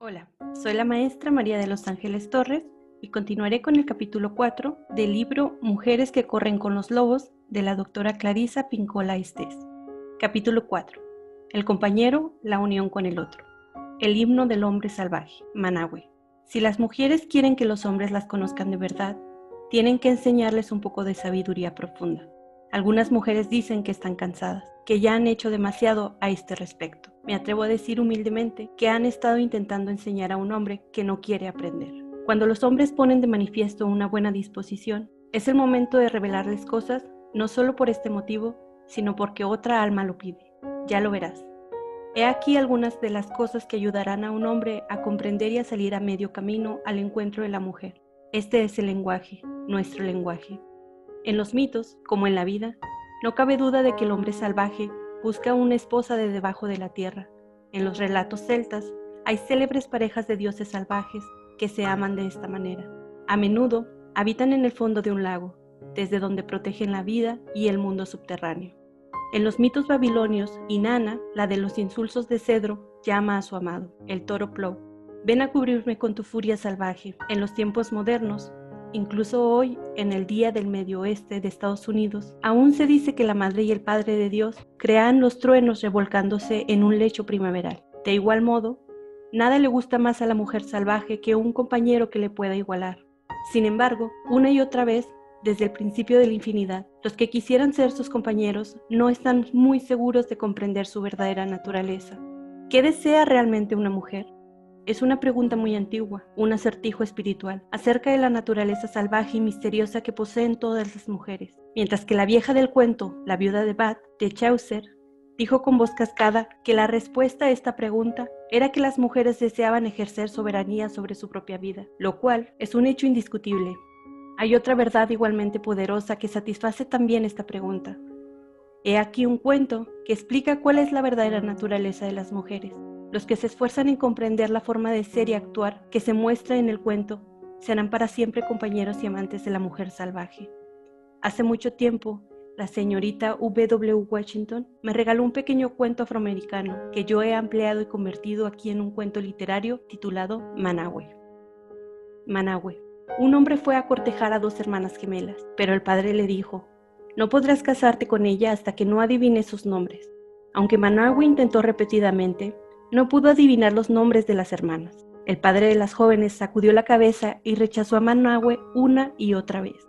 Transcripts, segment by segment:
Hola, soy la maestra María de los Ángeles Torres y continuaré con el capítulo 4 del libro Mujeres que corren con los lobos de la doctora Clarisa Pinkola Estés. Capítulo 4. El compañero, la unión con el otro. El himno del hombre salvaje, Manahue. Si las mujeres quieren que los hombres las conozcan de verdad, tienen que enseñarles un poco de sabiduría profunda. Algunas mujeres dicen que están cansadas, que ya han hecho demasiado a este respecto. Me atrevo a decir humildemente que han estado intentando enseñar a un hombre que no quiere aprender. Cuando los hombres ponen de manifiesto una buena disposición, es el momento de revelarles cosas, no solo por este motivo, sino porque otra alma lo pide. Ya lo verás. He aquí algunas de las cosas que ayudarán a un hombre a comprender y a salir a medio camino al encuentro de la mujer. Este es el lenguaje, nuestro lenguaje. En los mitos, como en la vida, no cabe duda de que el hombre salvaje busca una esposa de debajo de la tierra. En los relatos celtas hay célebres parejas de dioses salvajes que se aman de esta manera. A menudo habitan en el fondo de un lago, desde donde protegen la vida y el mundo subterráneo. En los mitos babilonios, Inanna, la de los insulsos de cedro, llama a su amado, el toro Plow. Ven a cubrirme con tu furia salvaje. En los tiempos modernos, incluso hoy, en el día del Medio Oeste de Estados Unidos, aún se dice que la Madre y el Padre de Dios crean los truenos revolcándose en un lecho primaveral. De igual modo, nada le gusta más a la mujer salvaje que un compañero que le pueda igualar. Sin embargo, una y otra vez, desde el principio de la infinidad, los que quisieran ser sus compañeros no están muy seguros de comprender su verdadera naturaleza. ¿Qué desea realmente una mujer? Es una pregunta muy antigua, un acertijo espiritual, acerca de la naturaleza salvaje y misteriosa que poseen todas las mujeres. Mientras que la vieja del cuento, la viuda de Bath, de Chaucer, dijo con voz cascada que la respuesta a esta pregunta era que las mujeres deseaban ejercer soberanía sobre su propia vida, lo cual es un hecho indiscutible. Hay otra verdad igualmente poderosa que satisface también esta pregunta. He aquí un cuento que explica cuál es la verdadera naturaleza de las mujeres. Los que se esfuerzan en comprender la forma de ser y actuar que se muestra en el cuento serán para siempre compañeros y amantes de la mujer salvaje. Hace mucho tiempo, la señorita W. Washington me regaló un pequeño cuento afroamericano que yo he ampliado y convertido aquí en un cuento literario titulado Manahue. Manahue. Un hombre fue a cortejar a dos hermanas gemelas, pero el padre le dijo: no podrás casarte con ella hasta que no adivines sus nombres. Aunque Manahue intentó repetidamente, no pudo adivinar los nombres de las hermanas. El padre de las jóvenes sacudió la cabeza y rechazó a Manahue una y otra vez.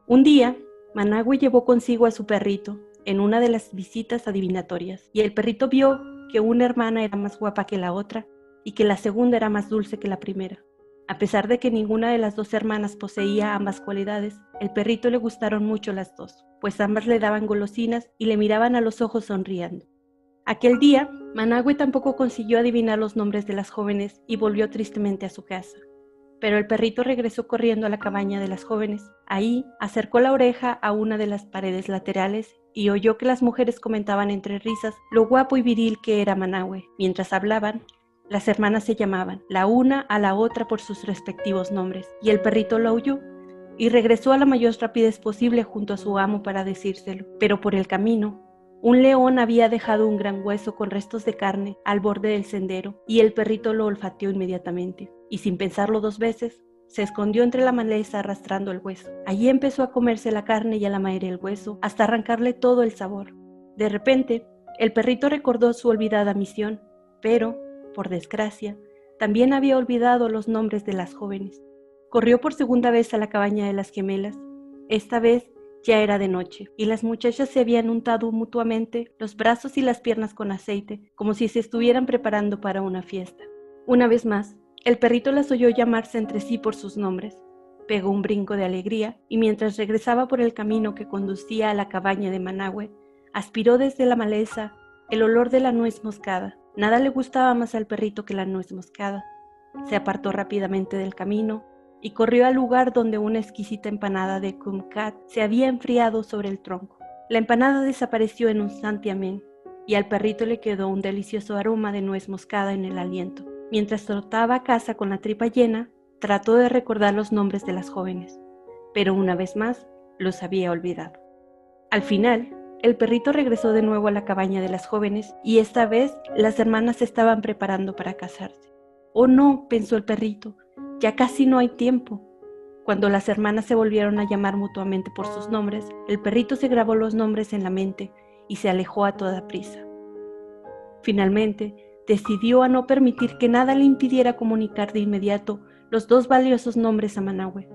Un día, Manahue llevó consigo a su perrito en una de las visitas adivinatorias, y el perrito vio que una hermana era más guapa que la otra y que la segunda era más dulce que la primera. A pesar de que ninguna de las dos hermanas poseía ambas cualidades, el perrito le gustaron mucho las dos, pues ambas le daban golosinas y le miraban a los ojos sonriendo. Aquel día, Manahue tampoco consiguió adivinar los nombres de las jóvenes y volvió tristemente a su casa. Pero el perrito regresó corriendo a la cabaña de las jóvenes. Ahí, acercó la oreja a una de las paredes laterales y oyó que las mujeres comentaban entre risas lo guapo y viril que era Manahue. Mientras hablaban, las hermanas se llamaban, la una a la otra por sus respectivos nombres, y el perrito lo oyó y regresó a la mayor rapidez posible junto a su amo para decírselo. Pero por el camino, un león había dejado un gran hueso con restos de carne al borde del sendero, y el perrito lo olfateó inmediatamente, y sin pensarlo dos veces, se escondió entre la maleza arrastrando el hueso. Allí empezó a comerse la carne y a lamer el hueso hasta arrancarle todo el sabor. De repente, el perrito recordó su olvidada misión, pero, por desgracia, también había olvidado los nombres de las jóvenes. Corrió por segunda vez a la cabaña de las gemelas. Esta vez ya era de noche, y las muchachas se habían untado mutuamente los brazos y las piernas con aceite, como si se estuvieran preparando para una fiesta. Una vez más, el perrito las oyó llamarse entre sí por sus nombres. Pegó un brinco de alegría, y mientras regresaba por el camino que conducía a la cabaña de Manahue, aspiró desde la maleza el olor de la nuez moscada. Nada le gustaba más al perrito que la nuez moscada. Se apartó rápidamente del camino y corrió al lugar donde una exquisita empanada de kumquat se había enfriado sobre el tronco. La empanada desapareció en un santiamén y al perrito le quedó un delicioso aroma de nuez moscada en el aliento. Mientras trotaba a casa con la tripa llena, trató de recordar los nombres de las jóvenes, pero una vez más los había olvidado. Al final, el perrito regresó de nuevo a la cabaña de las jóvenes y esta vez las hermanas se estaban preparando para casarse. Oh no, pensó el perrito, ya casi no hay tiempo. Cuando las hermanas se volvieron a llamar mutuamente por sus nombres, el perrito se grabó los nombres en la mente y se alejó a toda prisa. Finalmente, decidió a no permitir que nada le impidiera comunicar de inmediato los dos valiosos nombres a Manahue.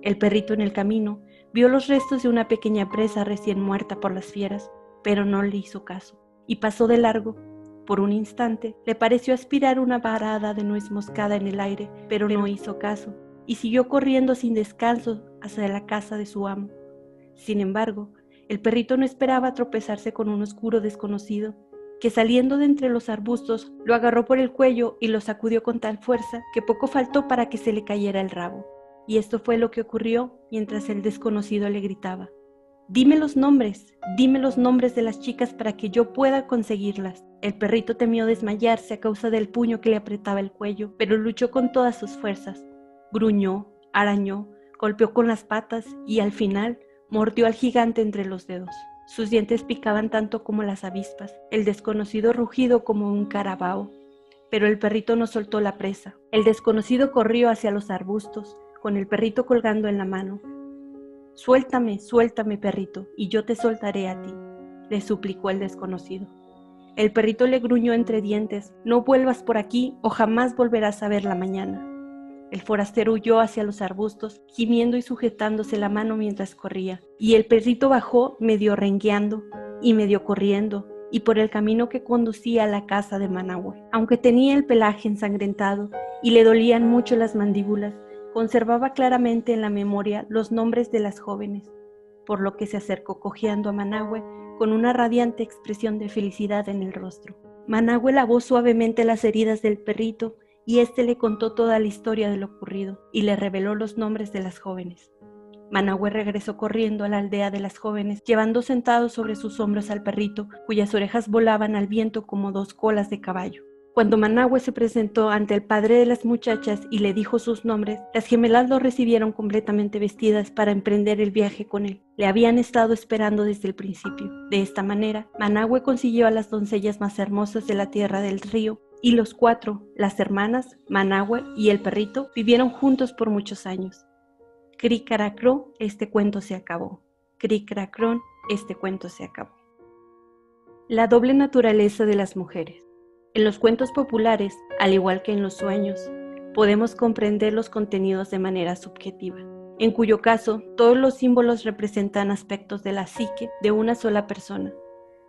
El perrito en el camino vio los restos de una pequeña presa recién muerta por las fieras, pero no le hizo caso y pasó de largo. Por un instante le pareció aspirar una varada de nuez moscada en el aire, pero no hizo caso y siguió corriendo sin descanso hacia la casa de su amo. Sin embargo, el perrito no esperaba tropezarse con un oscuro desconocido, que saliendo de entre los arbustos lo agarró por el cuello y lo sacudió con tal fuerza que poco faltó para que se le cayera el rabo. Y esto fue lo que ocurrió mientras el desconocido le gritaba: dime los nombres de las chicas para que yo pueda conseguirlas. El perrito temió desmayarse a causa del puño que le apretaba el cuello, pero luchó con todas sus fuerzas. Gruñó, arañó, golpeó con las patas y al final mordió al gigante entre los dedos. Sus dientes picaban tanto como las avispas, el desconocido rugido como un carabao. Pero el perrito no soltó la presa. El desconocido corrió hacia los arbustos, con el perrito colgando en la mano. Suéltame, suéltame, perrito, y yo te soltaré a ti, le suplicó el desconocido. El perrito le gruñó entre dientes: no vuelvas por aquí o jamás volverás a ver la mañana. El forastero huyó hacia los arbustos, gimiendo y sujetándose la mano mientras corría, y el perrito bajó medio rengueando y medio corriendo, y por el camino que conducía a la casa de Manahue. Aunque tenía el pelaje ensangrentado y le dolían mucho las mandíbulas, conservaba claramente en la memoria los nombres de las jóvenes, por lo que se acercó cojeando a Manahue con una radiante expresión de felicidad en el rostro. Manahue lavó suavemente las heridas del perrito y éste le contó toda la historia de lo ocurrido y le reveló los nombres de las jóvenes. Manahue regresó corriendo a la aldea de las jóvenes, llevando sentado sobre sus hombros al perrito, cuyas orejas volaban al viento como dos colas de caballo. Cuando Manahue se presentó ante el padre de las muchachas y le dijo sus nombres, las gemelas lo recibieron completamente vestidas para emprender el viaje con él. Le habían estado esperando desde el principio. De esta manera, Manahue consiguió a las doncellas más hermosas de la tierra del río, y los cuatro, las hermanas, Manahue y el perrito, vivieron juntos por muchos años. Cri-cra-cro, este cuento se acabó. Cri-cra-cron, este cuento se acabó. La doble naturaleza de las mujeres. En los cuentos populares, al igual que en los sueños, podemos comprender los contenidos de manera subjetiva, en cuyo caso todos los símbolos representan aspectos de la psique de una sola persona,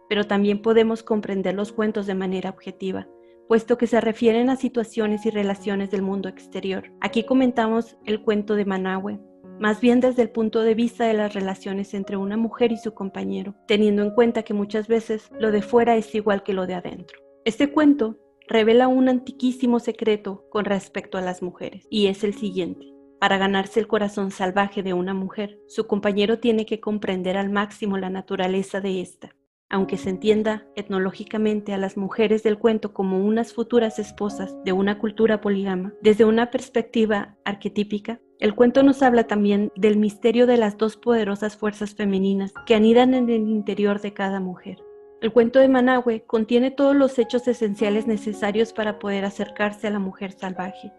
pero también podemos comprender los cuentos de manera objetiva, puesto que se refieren a situaciones y relaciones del mundo exterior. Aquí comentamos el cuento de Manahue, más bien desde el punto de vista de las relaciones entre una mujer y su compañero, teniendo en cuenta que muchas veces lo de fuera es igual que lo de adentro. Este cuento revela un antiquísimo secreto con respecto a las mujeres, y es el siguiente. Para ganarse el corazón salvaje de una mujer, su compañero tiene que comprender al máximo la naturaleza de ésta. Aunque se entienda etnológicamente a las mujeres del cuento como unas futuras esposas de una cultura polígama, desde una perspectiva arquetípica, el cuento nos habla también del misterio de las dos poderosas fuerzas femeninas que anidan en el interior de cada mujer. El cuento de Manahue contiene todos los hechos esenciales necesarios para poder acercarse a la mujer salvaje.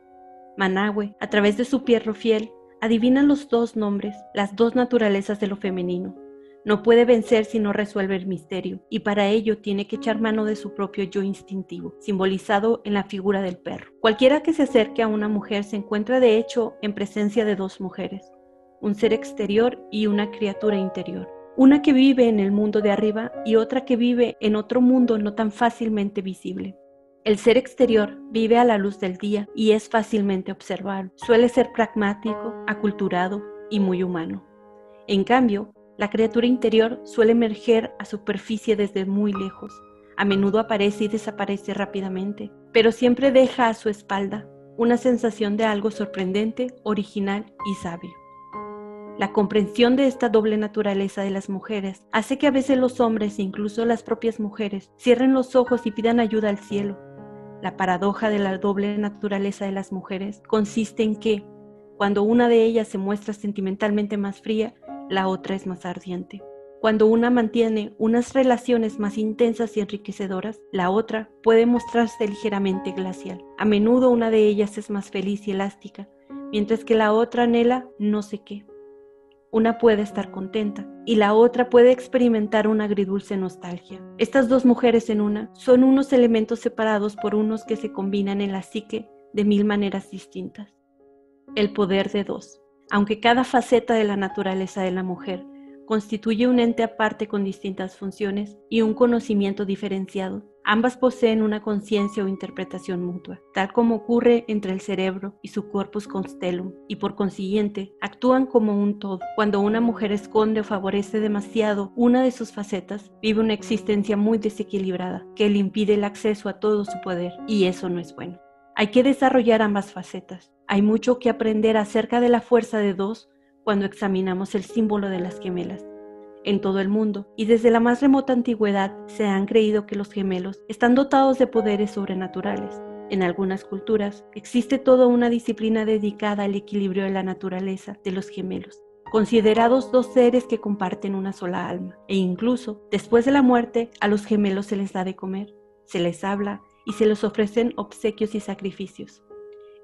Manahue, a través de su perro fiel, adivina los dos nombres, las dos naturalezas de lo femenino. No puede vencer si no resuelve el misterio, y para ello tiene que echar mano de su propio yo instintivo, simbolizado en la figura del perro. Cualquiera que se acerque a una mujer se encuentra de hecho en presencia de dos mujeres, un ser exterior y una criatura interior. Una que vive en el mundo de arriba y otra que vive en otro mundo no tan fácilmente visible. El ser exterior vive a la luz del día y es fácilmente observable. Suele ser pragmático, aculturado y muy humano. En cambio, la criatura interior suele emerger a superficie desde muy lejos. A menudo aparece y desaparece rápidamente, pero siempre deja a su espalda una sensación de algo sorprendente, original y sabio. La comprensión de esta doble naturaleza de las mujeres hace que a veces los hombres e incluso las propias mujeres cierren los ojos y pidan ayuda al cielo. La paradoja de la doble naturaleza de las mujeres consiste en que, cuando una de ellas se muestra sentimentalmente más fría, la otra es más ardiente. Cuando una mantiene unas relaciones más intensas y enriquecedoras, la otra puede mostrarse ligeramente glacial. A menudo una de ellas es más feliz y elástica, mientras que la otra anhela no sé qué. Una puede estar contenta y la otra puede experimentar una agridulce nostalgia. Estas dos mujeres en una son unos elementos separados por unos que se combinan en la psique de mil maneras distintas. El poder de dos. Aunque cada faceta de la naturaleza de la mujer constituye un ente aparte con distintas funciones y un conocimiento diferenciado, ambas poseen una conciencia o interpretación mutua, tal como ocurre entre el cerebro y su corpus constellum, y por consiguiente actúan como un todo. Cuando una mujer esconde o favorece demasiado una de sus facetas, vive una existencia muy desequilibrada que le impide el acceso a todo su poder, y eso no es bueno. Hay que desarrollar ambas facetas. Hay mucho que aprender acerca de la fuerza de dos cuando examinamos el símbolo de las gemelas. En todo el mundo, y desde la más remota antigüedad, se han creído que los gemelos están dotados de poderes sobrenaturales. En algunas culturas, existe toda una disciplina dedicada al equilibrio de la naturaleza de los gemelos, considerados dos seres que comparten una sola alma, e incluso, después de la muerte, a los gemelos se les da de comer, se les habla y se les ofrecen obsequios y sacrificios.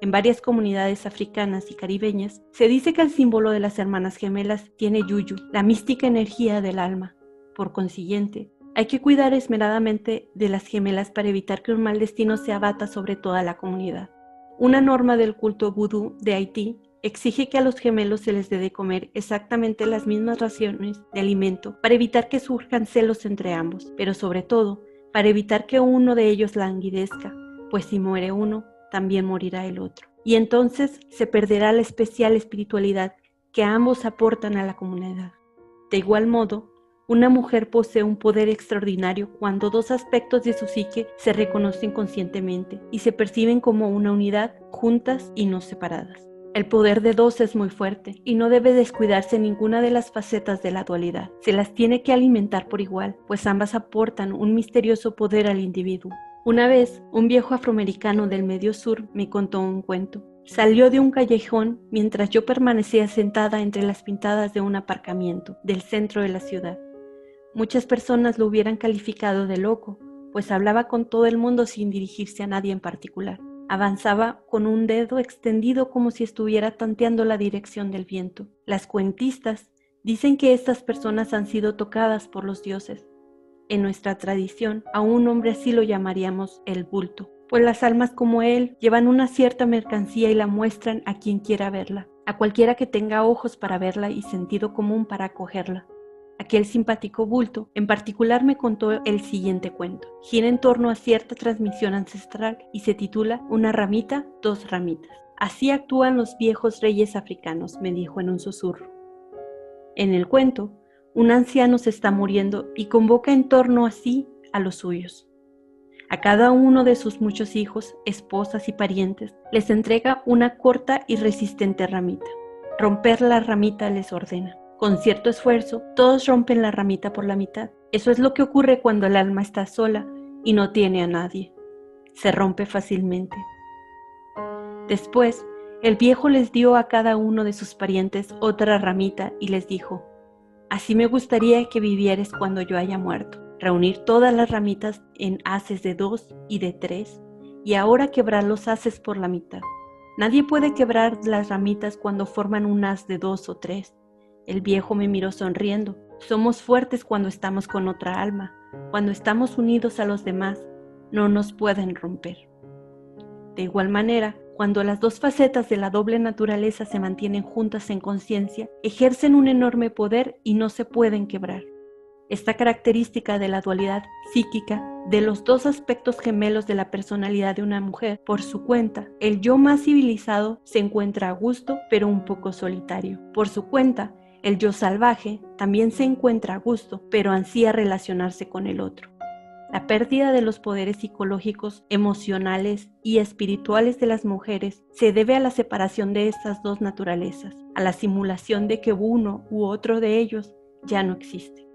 En varias comunidades africanas y caribeñas se dice que el símbolo de las hermanas gemelas tiene yuyu, la mística energía del alma. Por consiguiente, hay que cuidar esmeradamente de las gemelas para evitar que un mal destino se abata sobre toda la comunidad. Una norma del culto vudú de Haití exige que a los gemelos se les dé de comer exactamente las mismas raciones de alimento para evitar que surjan celos entre ambos, pero sobre todo para evitar que uno de ellos languidezca, pues si muere uno, también morirá el otro. Y entonces se perderá la especial espiritualidad que ambos aportan a la comunidad. De igual modo, una mujer posee un poder extraordinario cuando dos aspectos de su psique se reconocen conscientemente y se perciben como una unidad, juntas y no separadas. El poder de dos es muy fuerte y no debe descuidarse ninguna de las facetas de la dualidad. Se las tiene que alimentar por igual, pues ambas aportan un misterioso poder al individuo. Una vez, un viejo afroamericano del Medio Sur me contó un cuento. Salió de un callejón mientras yo permanecía sentada entre las pintadas de un aparcamiento del centro de la ciudad. Muchas personas lo hubieran calificado de loco, pues hablaba con todo el mundo sin dirigirse a nadie en particular. Avanzaba con un dedo extendido como si estuviera tanteando la dirección del viento. Las cuentistas dicen que estas personas han sido tocadas por los dioses. En nuestra tradición, a un hombre así lo llamaríamos el bulto, pues las almas como él llevan una cierta mercancía y la muestran a quien quiera verla, a cualquiera que tenga ojos para verla y sentido común para acogerla. Aquel simpático bulto en particular me contó el siguiente cuento. Gira en torno a cierta transmisión ancestral y se titula Una ramita, dos ramitas. Así actúan los viejos reyes africanos, me dijo en un susurro. En el cuento, un anciano se está muriendo y convoca en torno a sí a los suyos. A cada uno de sus muchos hijos, esposas y parientes les entrega una corta y resistente ramita. Romper la ramita les ordena. Con cierto esfuerzo, todos rompen la ramita por la mitad. Eso es lo que ocurre cuando el alma está sola y no tiene a nadie. Se rompe fácilmente. Después, el viejo les dio a cada uno de sus parientes otra ramita y les dijo: así me gustaría que vivieres cuando yo haya muerto. Reunir todas las ramitas en haces de 2 y de 3 y ahora quebrar los haces por la mitad. Nadie puede quebrar las ramitas cuando forman un haz de 2 o 3. El viejo me miró sonriendo. Somos fuertes cuando estamos con otra alma. Cuando estamos unidos a los demás, no nos pueden romper. De igual manera, cuando las dos facetas de la doble naturaleza se mantienen juntas en conciencia, ejercen un enorme poder y no se pueden quebrar. Esta característica de la dualidad psíquica de los dos aspectos gemelos de la personalidad de una mujer, por su cuenta, el yo más civilizado se encuentra a gusto, pero un poco solitario. Por su cuenta, el yo salvaje también se encuentra a gusto, pero ansía relacionarse con el otro. La pérdida de los poderes psicológicos, emocionales y espirituales de las mujeres se debe a la separación de estas dos naturalezas, a la simulación de que uno u otro de ellos ya no existe.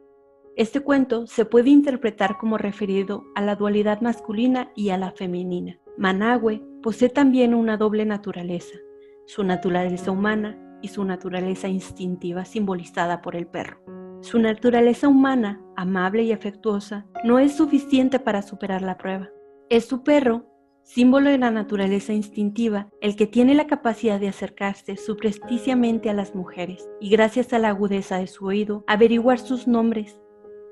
Este cuento se puede interpretar como referido a la dualidad masculina y a la femenina. Managüe posee también una doble naturaleza, su naturaleza humana y su naturaleza instintiva simbolizada por el perro. Su naturaleza humana, amable y afectuosa, no es suficiente para superar la prueba. Es su perro, símbolo de la naturaleza instintiva, el que tiene la capacidad de acercarse subrepticiamente a las mujeres y gracias a la agudeza de su oído, averiguar sus nombres.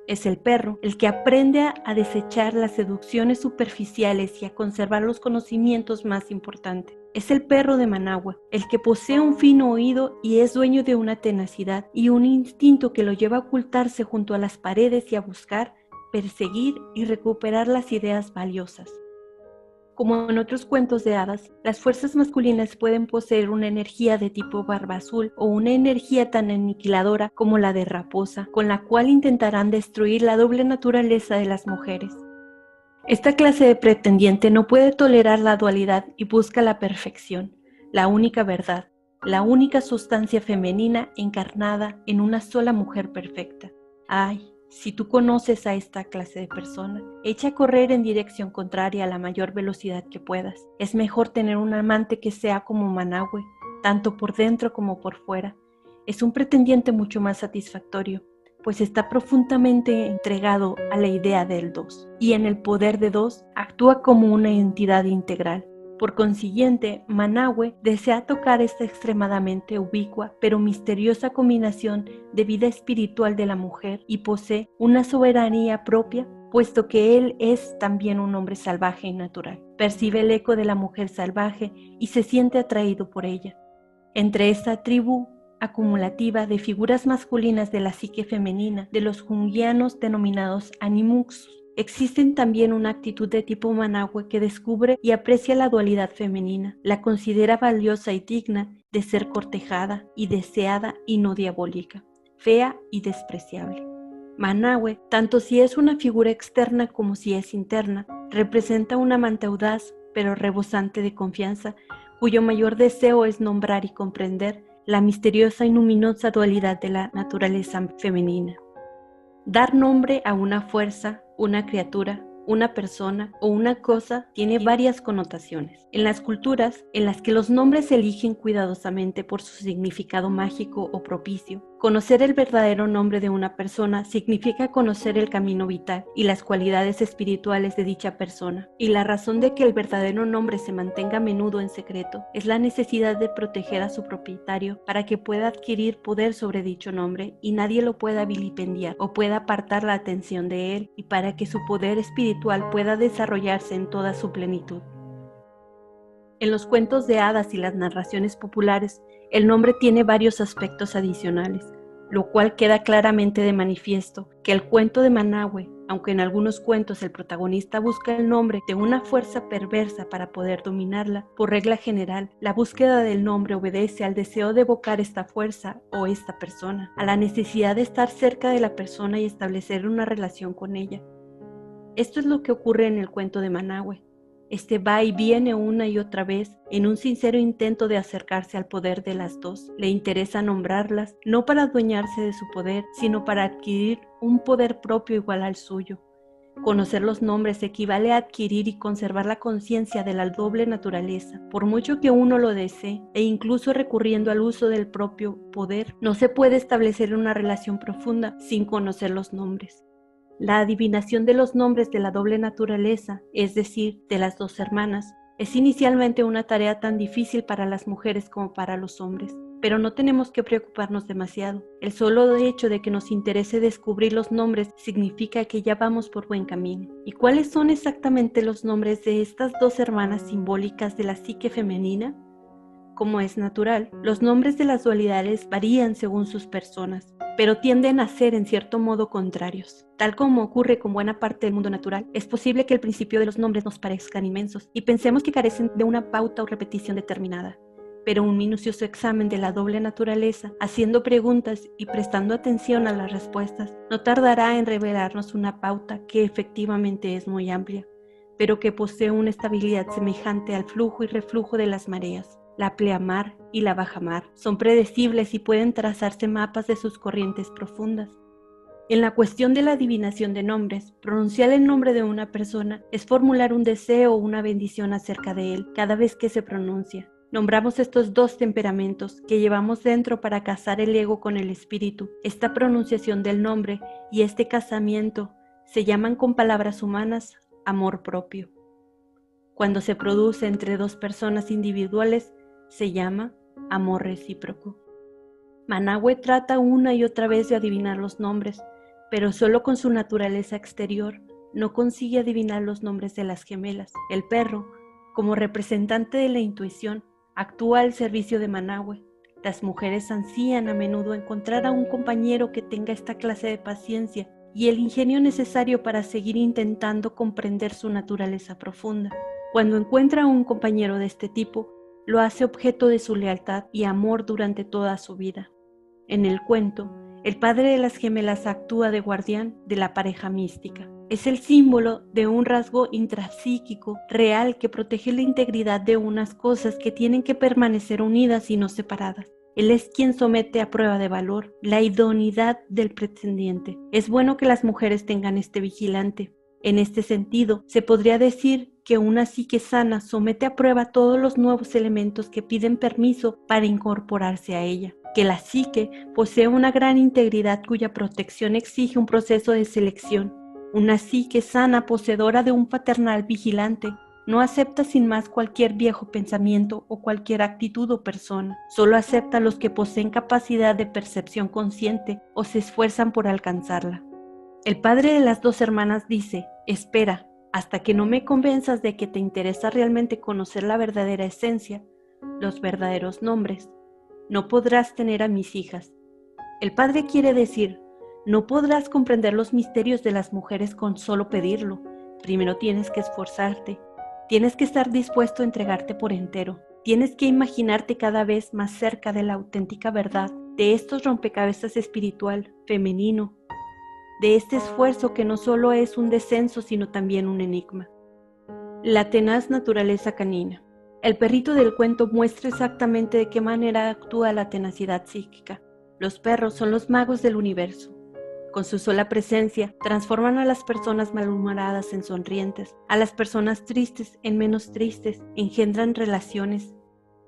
Es el perro el que aprende a desechar las seducciones superficiales y a conservar los conocimientos más importantes. Es el perro de Managua, el que posee un fino oído y es dueño de una tenacidad y un instinto que lo lleva a ocultarse junto a las paredes y a buscar, perseguir y recuperar las ideas valiosas. Como en otros cuentos de hadas, las fuerzas masculinas pueden poseer una energía de tipo barba azul o una energía tan aniquiladora como la de raposa, con la cual intentarán destruir la doble naturaleza de las mujeres. Esta clase de pretendiente no puede tolerar la dualidad y busca la perfección, la única verdad, la única sustancia femenina encarnada en una sola mujer perfecta. ¡Ay! Si tú conoces a esta clase de persona, echa a correr en dirección contraria a la mayor velocidad que puedas. Es mejor tener un amante que sea como Managua, tanto por dentro como por fuera. Es un pretendiente mucho más satisfactorio, pues está profundamente entregado a la idea del dos, y en el poder de dos actúa como una entidad integral. Por consiguiente, Managua desea tocar esta extremadamente ubicua pero misteriosa combinación de vida espiritual de la mujer y posee una soberanía propia, puesto que él es también un hombre salvaje y natural. Percibe el eco de la mujer salvaje y se siente atraído por ella. Entre esta tribu acumulativa de figuras masculinas de la psique femenina de los junguianos denominados animux, existen también una actitud de tipo Managua que descubre y aprecia la dualidad femenina, la considera valiosa y digna de ser cortejada y deseada y no diabólica, fea y despreciable. Managua, tanto si es una figura externa como si es interna, representa un amante audaz pero rebosante de confianza, cuyo mayor deseo es nombrar y comprender la misteriosa y luminosa dualidad de la naturaleza femenina. Dar nombre a una fuerza, una criatura, una persona o una cosa tiene varias connotaciones. En las culturas en las que los nombres se eligen cuidadosamente por su significado mágico o propicio, conocer el verdadero nombre de una persona significa conocer el camino vital y las cualidades espirituales de dicha persona. Y la razón de que el verdadero nombre se mantenga a menudo en secreto es la necesidad de proteger a su propietario para que pueda adquirir poder sobre dicho nombre y nadie lo pueda vilipendiar o pueda apartar la atención de él, y para que su poder espiritual pueda desarrollarse en toda su plenitud. En los cuentos de hadas y las narraciones populares, el nombre tiene varios aspectos adicionales, lo cual queda claramente de manifiesto que el cuento de Managua, aunque en algunos cuentos el protagonista busca el nombre de una fuerza perversa para poder dominarla, por regla general, la búsqueda del nombre obedece al deseo de evocar esta fuerza o esta persona, a la necesidad de estar cerca de la persona y establecer una relación con ella. Esto es lo que ocurre en el cuento de Managua. Este va y viene una y otra vez en un sincero intento de acercarse al poder de las dos. Le interesa nombrarlas, no para adueñarse de su poder, sino para adquirir un poder propio igual al suyo. Conocer los nombres equivale a adquirir y conservar la conciencia de la doble naturaleza. Por mucho que uno lo desee, e incluso recurriendo al uso del propio poder, no se puede establecer una relación profunda sin conocer los nombres. La adivinación de los nombres de la doble naturaleza, es decir, de las dos hermanas, es inicialmente una tarea tan difícil para las mujeres como para los hombres, pero no tenemos que preocuparnos demasiado. El solo hecho de que nos interese descubrir los nombres significa que ya vamos por buen camino. ¿Y cuáles son exactamente los nombres de estas dos hermanas simbólicas de la psique femenina? Como es natural, los nombres de las dualidades varían según sus personas, pero tienden a ser en cierto modo contrarios. Tal como ocurre con buena parte del mundo natural, es posible que el principio de los nombres nos parezcan inmensos y pensemos que carecen de una pauta o repetición determinada. Pero un minucioso examen de la doble naturaleza, haciendo preguntas y prestando atención a las respuestas, no tardará en revelarnos una pauta que efectivamente es muy amplia, pero que posee una estabilidad semejante al flujo y reflujo de las mareas. La pleamar y la bajamar son predecibles y pueden trazarse mapas de sus corrientes profundas. En la cuestión de la adivinación de nombres, pronunciar el nombre de una persona es formular un deseo o una bendición acerca de él cada vez que se pronuncia. Nombramos estos dos temperamentos que llevamos dentro para casar el ego con el espíritu. Esta pronunciación del nombre y este casamiento se llaman con palabras humanas amor propio. Cuando se produce entre dos personas individuales, se llama amor recíproco. Manahue trata una y otra vez de adivinar los nombres, pero solo con su naturaleza exterior no consigue adivinar los nombres de las gemelas. El perro, como representante de la intuición, actúa al servicio de Manahue. Las mujeres ansían a menudo encontrar a un compañero que tenga esta clase de paciencia y el ingenio necesario para seguir intentando comprender su naturaleza profunda. Cuando encuentra a un compañero de este tipo, lo hace objeto de su lealtad y amor durante toda su vida. En el cuento, el padre de las gemelas actúa de guardián de la pareja mística. Es el símbolo de un rasgo intrapsíquico real que protege la integridad de unas cosas que tienen que permanecer unidas y no separadas. Él es quien somete a prueba de valor la idoneidad del pretendiente. Es bueno que las mujeres tengan este vigilante. En este sentido, se podría decir que una psique sana somete a prueba todos los nuevos elementos que piden permiso para incorporarse a ella. Que la psique posee una gran integridad cuya protección exige un proceso de selección. Una psique sana poseedora de un paternal vigilante no acepta sin más cualquier viejo pensamiento o cualquier actitud o persona. Solo acepta los que poseen capacidad de percepción consciente o se esfuerzan por alcanzarla. El padre de las dos hermanas dice: espera, hasta que no me convenzas de que te interesa realmente conocer la verdadera esencia, los verdaderos nombres, no podrás tener a mis hijas. El padre quiere decir, no podrás comprender los misterios de las mujeres con solo pedirlo. Primero tienes que esforzarte, tienes que estar dispuesto a entregarte por entero, tienes que imaginarte cada vez más cerca de la auténtica verdad, de estos rompecabezas espiritual, femenino, de este esfuerzo que no solo es un descenso sino también un enigma. La tenaz naturaleza canina. El perrito del cuento muestra exactamente de qué manera actúa la tenacidad psíquica. Los perros son los magos del universo. Con su sola presencia, transforman a las personas malhumoradas en sonrientes, a las personas tristes en menos tristes, engendran relaciones.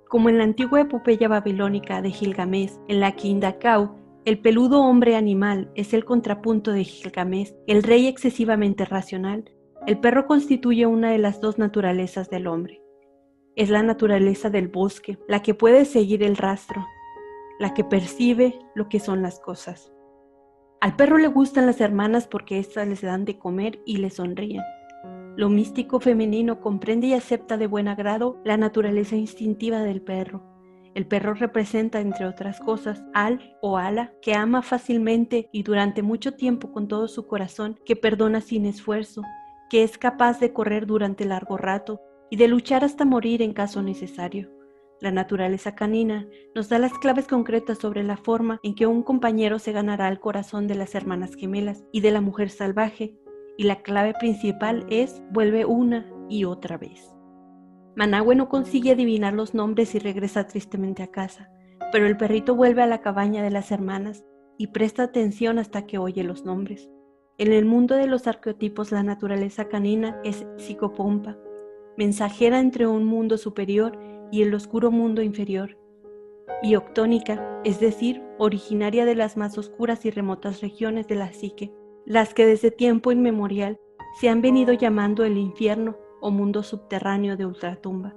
Como en la antigua epopeya babilónica de Gilgamesh, en la que Indacau, el peludo hombre animal, es el contrapunto de Gilgamesh, el rey excesivamente racional, el perro constituye una de las dos naturalezas del hombre. Es la naturaleza del bosque, la que puede seguir el rastro, la que percibe lo que son las cosas. Al perro le gustan las hermanas porque éstas les dan de comer y le sonríen. Lo místico femenino comprende y acepta de buen agrado la naturaleza instintiva del perro. El perro representa, entre otras cosas, al o ala, que ama fácilmente y durante mucho tiempo con todo su corazón, que perdona sin esfuerzo, que es capaz de correr durante largo rato y de luchar hasta morir en caso necesario. La naturaleza canina nos da las claves concretas sobre la forma en que un compañero se ganará el corazón de las hermanas gemelas y de la mujer salvaje, y la clave principal es: vuelve una y otra vez. Manahue no consigue adivinar los nombres y regresa tristemente a casa, pero el perrito vuelve a la cabaña de las hermanas y presta atención hasta que oye los nombres. En el mundo de los arqueotipos, la naturaleza canina es psicopompa, mensajera entre un mundo superior y el oscuro mundo inferior, y octónica, es decir, originaria de las más oscuras y remotas regiones de la psique, las que desde tiempo inmemorial se han venido llamando el infierno o mundo subterráneo de ultratumba.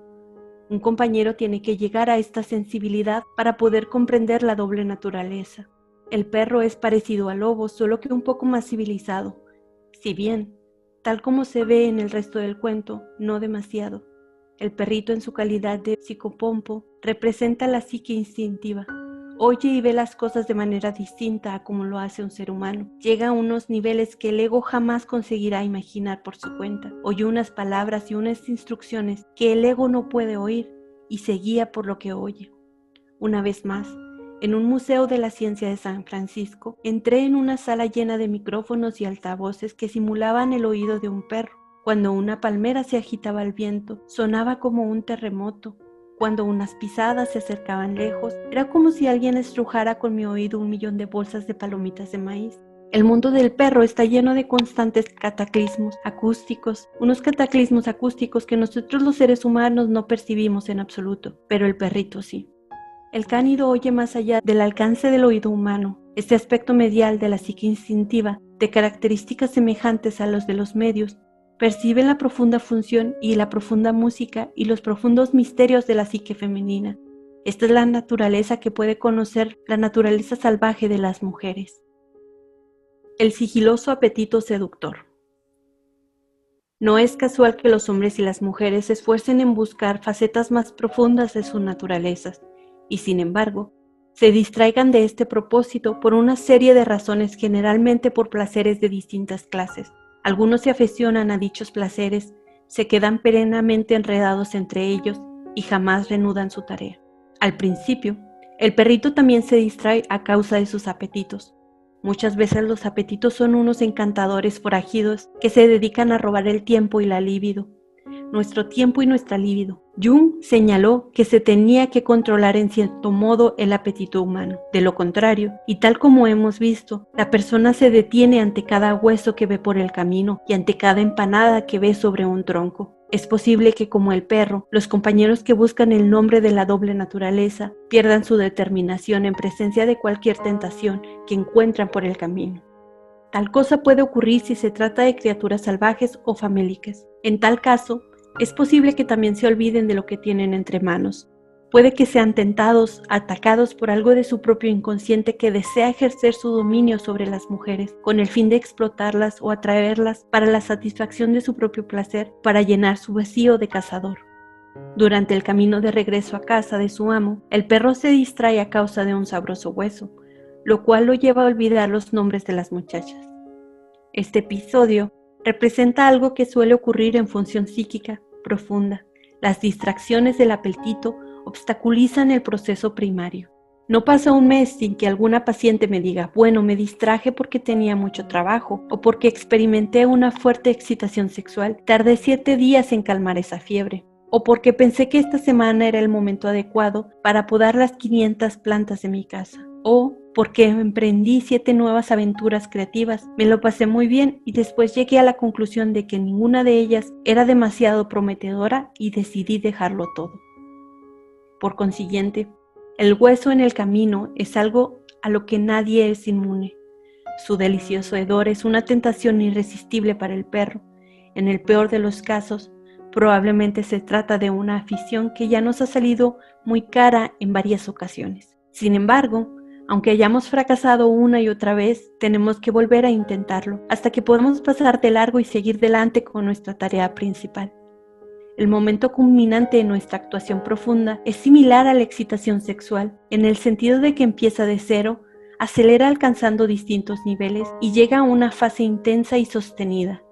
Un compañero tiene que llegar a esta sensibilidad para poder comprender la doble naturaleza. El perro es parecido al lobo, solo que un poco más civilizado, si bien, tal como se ve en el resto del cuento, no demasiado. El perrito, en su calidad de psicopompo, representa la psique instintiva. Oye y ve las cosas de manera distinta a como lo hace un ser humano. Llega a unos niveles que el ego jamás conseguirá imaginar por su cuenta. Oye unas palabras y unas instrucciones que el ego no puede oír y se guía por lo que oye. Una vez más, en un museo de la ciencia de San Francisco, entré en una sala llena de micrófonos y altavoces que simulaban el oído de un perro. Cuando una palmera se agitaba al viento, sonaba como un terremoto. Cuando unas pisadas se acercaban lejos, era como si alguien estrujara con mi oído 1.000.000 de bolsas de palomitas de maíz. El mundo del perro está lleno de constantes cataclismos acústicos, unos cataclismos acústicos que nosotros los seres humanos no percibimos en absoluto, pero el perrito sí. El cánido oye más allá del alcance del oído humano. Este aspecto medial de la psique instintiva, de características semejantes a los de los medios, percibe la profunda función y la profunda música y los profundos misterios de la psique femenina. Esta es la naturaleza que puede conocer la naturaleza salvaje de las mujeres. El sigiloso apetito seductor. No es casual que los hombres y las mujeres se esfuercen en buscar facetas más profundas de sus naturalezas, y sin embargo, se distraigan de este propósito por una serie de razones, generalmente por placeres de distintas clases. Algunos se aficionan a dichos placeres, se quedan perennemente enredados entre ellos y jamás reanudan su tarea. Al principio, el perrito también se distrae a causa de sus apetitos. Muchas veces los apetitos son unos encantadores forajidos que se dedican a robar el tiempo y la libido. Nuestro tiempo y nuestra libido. Jung señaló que se tenía que controlar en cierto modo el apetito humano. De lo contrario, y tal como hemos visto, la persona se detiene ante cada hueso que ve por el camino y ante cada empanada que ve sobre un tronco. Es posible que, como el perro, los compañeros que buscan el nombre de la doble naturaleza pierdan su determinación en presencia de cualquier tentación que encuentran por el camino. Tal cosa puede ocurrir si se trata de criaturas salvajes o famélicas. En tal caso, es posible que también se olviden de lo que tienen entre manos. Puede que sean tentados, atacados por algo de su propio inconsciente que desea ejercer su dominio sobre las mujeres, con el fin de explotarlas o atraerlas para la satisfacción de su propio placer, para llenar su vacío de cazador. Durante el camino de regreso a casa de su amo, el perro se distrae a causa de un sabroso hueso, lo cual lo lleva a olvidar los nombres de las muchachas. Este episodio representa algo que suele ocurrir en función psíquica profunda. Las distracciones del apetito obstaculizan el proceso primario. No pasa un mes sin que alguna paciente me diga, bueno, me distraje porque tenía mucho trabajo o porque experimenté una fuerte excitación sexual, tardé 7 días en calmar esa fiebre, o porque pensé que esta semana era el momento adecuado para podar las 500 plantas de mi casa, o porque emprendí 7 nuevas aventuras creativas, me lo pasé muy bien y después llegué a la conclusión de que ninguna de ellas era demasiado prometedora y decidí dejarlo todo. Por consiguiente, el hueso en el camino es algo a lo que nadie es inmune. Su delicioso hedor es una tentación irresistible para el perro. En el peor de los casos, probablemente se trata de una afición que ya nos ha salido muy cara en varias ocasiones. Sin embargo, aunque hayamos fracasado una y otra vez, tenemos que volver a intentarlo, hasta que podamos pasar de largo y seguir delante con nuestra tarea principal. El momento culminante de nuestra actuación profunda es similar a la excitación sexual, en el sentido de que empieza de cero, acelera alcanzando distintos niveles y llega a una fase intensa y sostenida.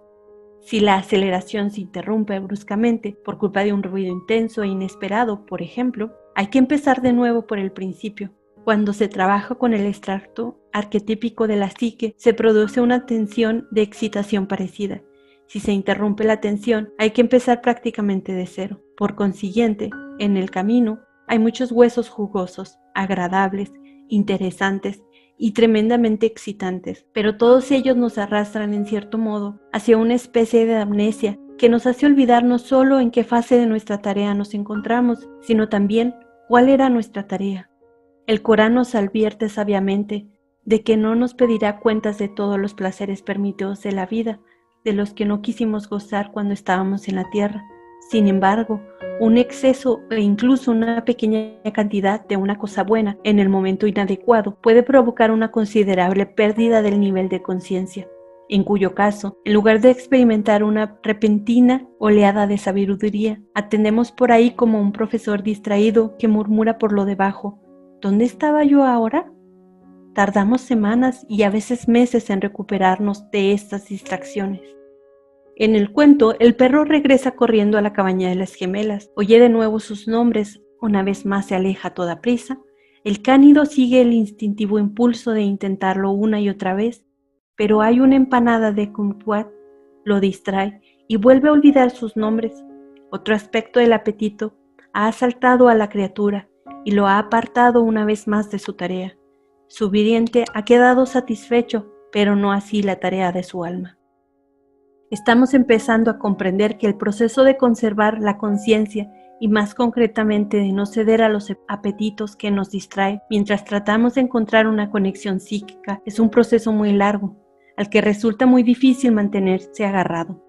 Si la aceleración se interrumpe bruscamente por culpa de un ruido intenso e inesperado, por ejemplo, hay que empezar de nuevo por el principio. Cuando se trabaja con el extracto arquetípico de la psique, se produce una tensión de excitación parecida. Si se interrumpe la tensión, hay que empezar prácticamente de cero. Por consiguiente, en el camino hay muchos huesos jugosos, agradables, interesantes y tremendamente excitantes, pero todos ellos nos arrastran en cierto modo hacia una especie de amnesia que nos hace olvidar no solo en qué fase de nuestra tarea nos encontramos, sino también cuál era nuestra tarea. El Corán nos advierte sabiamente de que no nos pedirá cuentas de todos los placeres permitidos de la vida, de los que no quisimos gozar cuando estábamos en la tierra. Sin embargo, un exceso e incluso una pequeña cantidad de una cosa buena en el momento inadecuado puede provocar una considerable pérdida del nivel de conciencia, en cuyo caso, en lugar de experimentar una repentina oleada de sabiduría, atendemos por ahí como un profesor distraído que murmura por lo debajo, ¿dónde estaba yo ahora? Tardamos semanas y a veces meses en recuperarnos de estas distracciones. En el cuento, el perro regresa corriendo a la cabaña de las gemelas, oye de nuevo sus nombres, una vez más se aleja a toda prisa, el cánido sigue el instintivo impulso de intentarlo una y otra vez, pero hay una empanada de kumquat, lo distrae y vuelve a olvidar sus nombres. Otro aspecto del apetito ha asaltado a la criatura y lo ha apartado una vez más de su tarea. Su viviente ha quedado satisfecho, pero no así la tarea de su alma. Estamos empezando a comprender que el proceso de conservar la conciencia y más concretamente de no ceder a los apetitos que nos distraen mientras tratamos de encontrar una conexión psíquica es un proceso muy largo, al que resulta muy difícil mantenerse agarrado.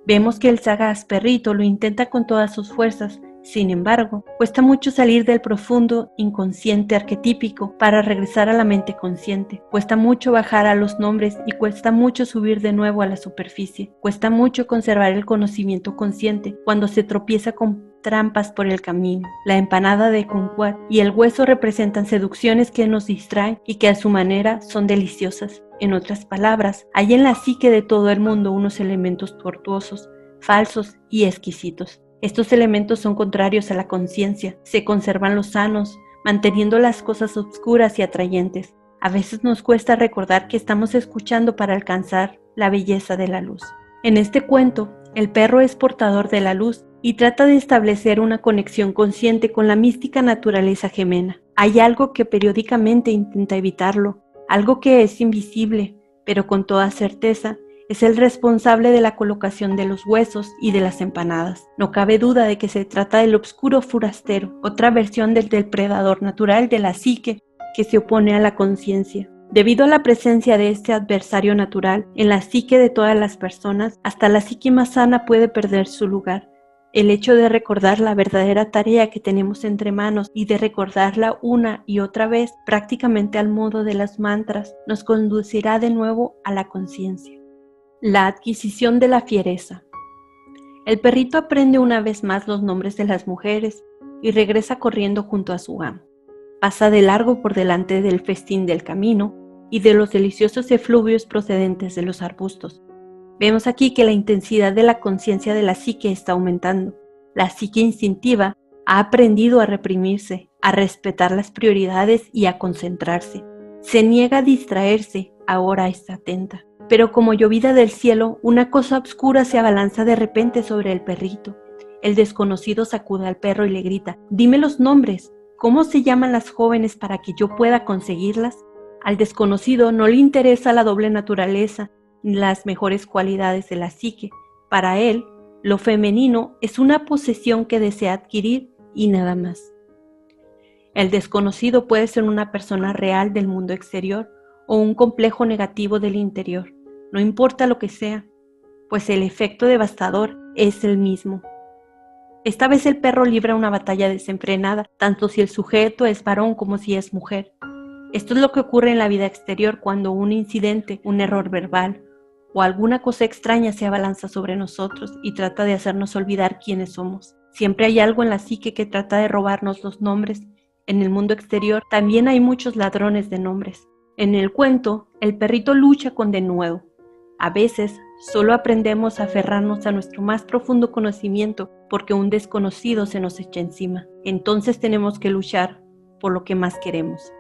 Vemos que el sagaz perrito lo intenta con todas sus fuerzas, sin embargo, cuesta mucho salir del profundo inconsciente arquetípico para regresar a la mente consciente. Cuesta mucho bajar a los nombres y cuesta mucho subir de nuevo a la superficie. Cuesta mucho conservar el conocimiento consciente cuando se tropieza con trampas por el camino. La empanada de kumquat y el hueso representan seducciones que nos distraen y que a su manera son deliciosas. En otras palabras, hay en la psique de todo el mundo unos elementos tortuosos, falsos y exquisitos. Estos elementos son contrarios a la conciencia, se conservan los sanos, manteniendo las cosas oscuras y atrayentes. A veces nos cuesta recordar que estamos escuchando para alcanzar la belleza de la luz. En este cuento, el perro es portador de la luz y trata de establecer una conexión consciente con la mística naturaleza gemena. Hay algo que periódicamente intenta evitarlo, algo que es invisible, pero con toda certeza es el responsable de la colocación de los huesos y de las empanadas. No cabe duda de que se trata del obscuro forastero, otra versión del depredador natural de la psique que se opone a la conciencia. Debido a la presencia de este adversario natural en la psique de todas las personas, hasta la psique más sana puede perder su lugar. El hecho de recordar la verdadera tarea que tenemos entre manos y de recordarla una y otra vez, prácticamente al modo de las mantras, nos conducirá de nuevo a la conciencia. La adquisición de la fiereza. El perrito aprende una vez más los nombres de las mujeres y regresa corriendo junto a su amo. Pasa de largo por delante del festín del camino y de los deliciosos efluvios procedentes de los arbustos. Vemos aquí que la intensidad de la conciencia de la psique está aumentando. La psique instintiva ha aprendido a reprimirse, a respetar las prioridades y a concentrarse. Se niega a distraerse, ahora está atenta. Pero como llovida del cielo, una cosa oscura se abalanza de repente sobre el perrito. El desconocido sacude al perro y le grita: «Dime los nombres, ¿cómo se llaman las jóvenes para que yo pueda conseguirlas?». Al desconocido no le interesa la doble naturaleza ni las mejores cualidades de la psique. Para él, lo femenino es una posesión que desea adquirir y nada más. El desconocido puede ser una persona real del mundo exterior o un complejo negativo del interior. No importa lo que sea, pues el efecto devastador es el mismo. Esta vez el perro libra una batalla desenfrenada, tanto si el sujeto es varón como si es mujer. Esto es lo que ocurre en la vida exterior cuando un incidente, un error verbal o alguna cosa extraña se abalanza sobre nosotros y trata de hacernos olvidar quiénes somos. Siempre hay algo en la psique que trata de robarnos los nombres. En el mundo exterior también hay muchos ladrones de nombres. En el cuento, el perrito lucha con denuedo. A veces, solo aprendemos a aferrarnos a nuestro más profundo conocimiento porque un desconocido se nos echa encima. Entonces tenemos que luchar por lo que más queremos,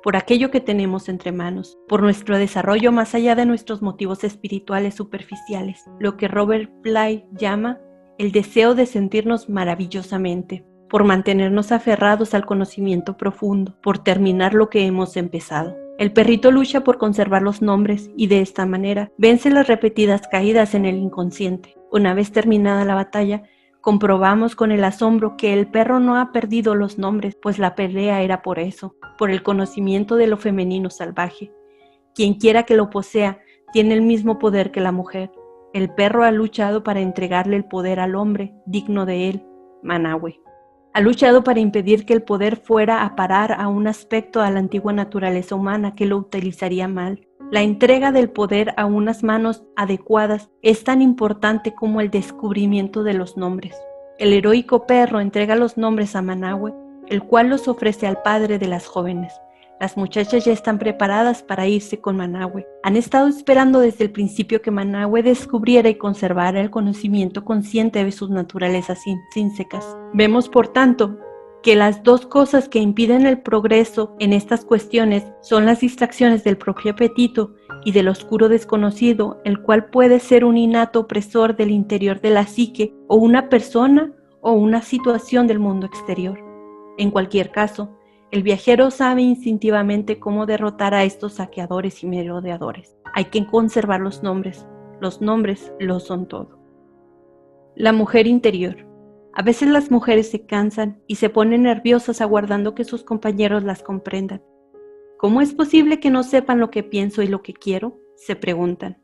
por aquello que tenemos entre manos, por nuestro desarrollo más allá de nuestros motivos espirituales superficiales, lo que Robert Bly llama el deseo de sentirnos maravillosamente, por mantenernos aferrados al conocimiento profundo, por terminar lo que hemos empezado. El perrito lucha por conservar los nombres y de esta manera vence las repetidas caídas en el inconsciente. Una vez terminada la batalla, comprobamos con el asombro que el perro no ha perdido los nombres, pues la pelea era por eso, por el conocimiento de lo femenino salvaje. Quien quiera que lo posea tiene el mismo poder que la mujer. El perro ha luchado para entregarle el poder al hombre digno de él, Manahue. Ha luchado para impedir que el poder fuera a parar a un aspecto a la antigua naturaleza humana que lo utilizaría mal. La entrega del poder a unas manos adecuadas es tan importante como el descubrimiento de los nombres. El heroico perro entrega los nombres a Manahue, el cual los ofrece al padre de las jóvenes. Las muchachas ya están preparadas para irse con Manahue. Han estado esperando desde el principio que Manahue descubriera y conservara el conocimiento consciente de sus naturalezas intrínsecas. Vemos, por tanto, que las dos cosas que impiden el progreso en estas cuestiones son las distracciones del propio apetito y del oscuro desconocido, el cual puede ser un innato opresor del interior de la psique o una persona o una situación del mundo exterior. En cualquier caso, El viajero sabe instintivamente cómo derrotar a estos saqueadores y merodeadores. Hay que conservar los nombres lo son todo. La mujer interior. A veces las mujeres se cansan y se ponen nerviosas aguardando que sus compañeros las comprendan. ¿Cómo es posible que no sepan lo que pienso y lo que quiero?, se preguntan.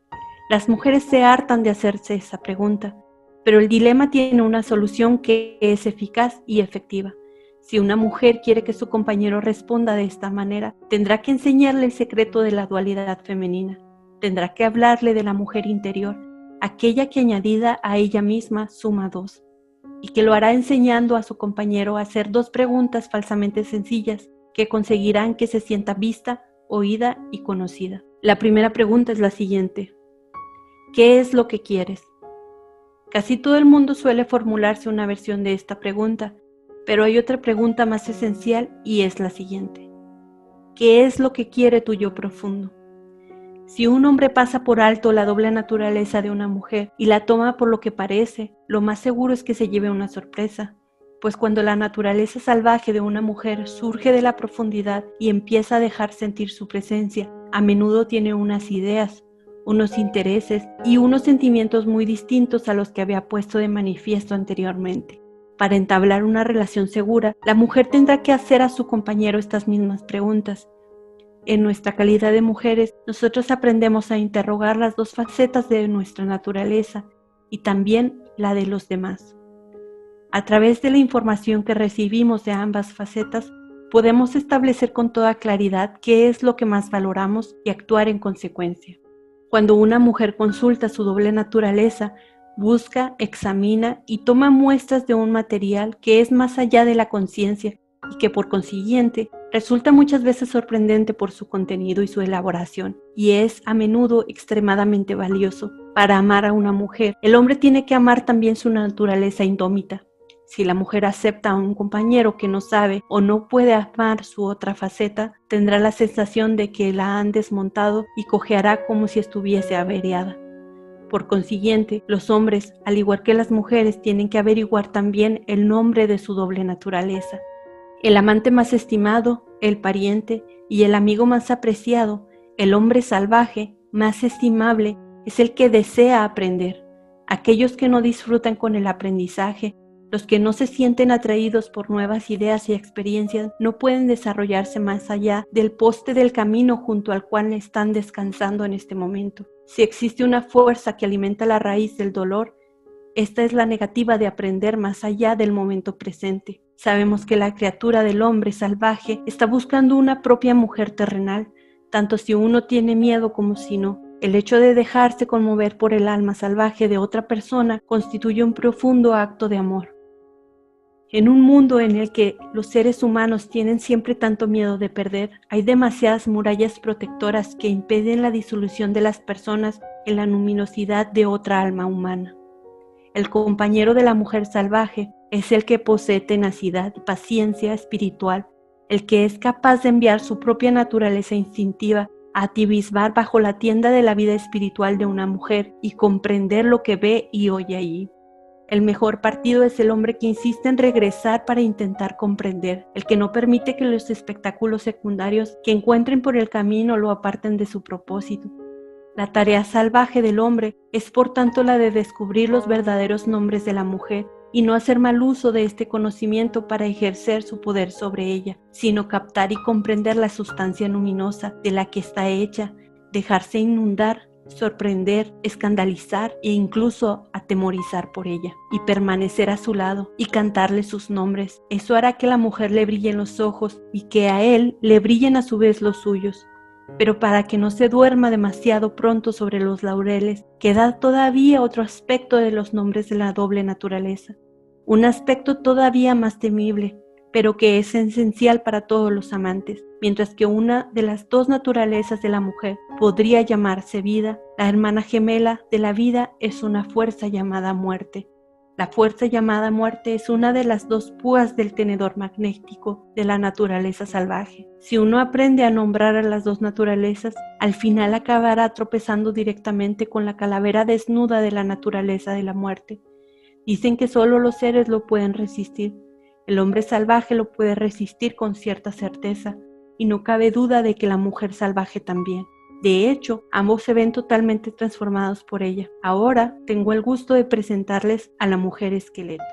Las mujeres se hartan de hacerse esa pregunta, pero el dilema tiene una solución que es eficaz y efectiva. Si una mujer quiere que su compañero responda de esta manera, tendrá que enseñarle el secreto de la dualidad femenina. Tendrá que hablarle de la mujer interior, aquella que añadida a ella misma suma 2, y que lo hará enseñando a su compañero a hacer 2 preguntas falsamente sencillas que conseguirán que se sienta vista, oída y conocida. La primera pregunta es la siguiente: ¿qué es lo que quieres? Casi todo el mundo suele formularse una versión de esta pregunta, pero hay otra pregunta más esencial y es la siguiente: ¿qué es lo que quiere tu yo profundo? Si un hombre pasa por alto la doble naturaleza de una mujer y la toma por lo que parece, lo más seguro es que se lleve una sorpresa, pues cuando la naturaleza salvaje de una mujer surge de la profundidad y empieza a dejar sentir su presencia, a menudo tiene unas ideas, unos intereses y unos sentimientos muy distintos a los que había puesto de manifiesto anteriormente. Para entablar una relación segura, la mujer tendrá que hacer a su compañero estas mismas preguntas. En nuestra calidad de mujeres, nosotros aprendemos a interrogar las 2 facetas de nuestra naturaleza y también la de los demás. A través de la información que recibimos de ambas facetas, podemos establecer con toda claridad qué es lo que más valoramos y actuar en consecuencia. Cuando una mujer consulta su doble naturaleza, busca, examina y toma muestras de un material que es más allá de la conciencia y que por consiguiente resulta muchas veces sorprendente por su contenido y su elaboración, y es a menudo extremadamente valioso. Para amar a una mujer, el hombre tiene que amar también su naturaleza indómita. Si la mujer acepta a un compañero que no sabe o no puede amar su otra faceta, tendrá la sensación de que la han desmontado y cojeará como si estuviese averiada. Por consiguiente, los hombres, al igual que las mujeres, tienen que averiguar también el nombre de su doble naturaleza. El amante más estimado, el pariente y el amigo más apreciado, el hombre salvaje más estimable, es el que desea aprender. Aquellos que no disfrutan con el aprendizaje, los que no se sienten atraídos por nuevas ideas y experiencias, no pueden desarrollarse más allá del poste del camino junto al cual están descansando en este momento. Si existe una fuerza que alimenta la raíz del dolor, esta es la negativa de aprender más allá del momento presente. Sabemos que la criatura del hombre salvaje está buscando una propia mujer terrenal, tanto si uno tiene miedo como si no. El hecho de dejarse conmover por el alma salvaje de otra persona constituye un profundo acto de amor. En un mundo en el que los seres humanos tienen siempre tanto miedo de perder, hay demasiadas murallas protectoras que impiden la disolución de las personas en la luminosidad de otra alma humana. El compañero de la mujer salvaje es el que posee tenacidad y paciencia espiritual, el que es capaz de enviar su propia naturaleza instintiva a atisbar bajo la tienda de la vida espiritual de una mujer y comprender lo que ve y oye allí. El mejor partido es el hombre que insiste en regresar para intentar comprender, el que no permite que los espectáculos secundarios que encuentren por el camino lo aparten de su propósito. La tarea salvaje del hombre es por tanto la de descubrir los verdaderos nombres de la mujer y no hacer mal uso de este conocimiento para ejercer su poder sobre ella, sino captar y comprender la sustancia luminosa de la que está hecha, dejarse inundar, sorprender, escandalizar e incluso atemorizar por ella, y permanecer a su lado y cantarle sus nombres. Eso hará que la mujer le brillen los ojos y que a él le brillen a su vez los suyos. Pero para que no se duerma demasiado pronto sobre los laureles, queda todavía otro aspecto de los nombres de la doble naturaleza, un aspecto todavía más temible, pero que es esencial para todos los amantes. Mientras que una de las 2 naturalezas de la mujer podría llamarse vida, la hermana gemela de la vida es una fuerza llamada muerte. La fuerza llamada muerte es una de las 2 púas del tenedor magnético de la naturaleza salvaje. Si uno aprende a nombrar a las 2 naturalezas, al final acabará tropezando directamente con la calavera desnuda de la naturaleza de la muerte. Dicen que solo los seres lo pueden resistir, El hombre salvaje lo puede resistir con cierta certeza, y no cabe duda de que la mujer salvaje también. De hecho, ambos se ven totalmente transformados por ella. Ahora tengo el gusto de presentarles a la mujer esqueleto.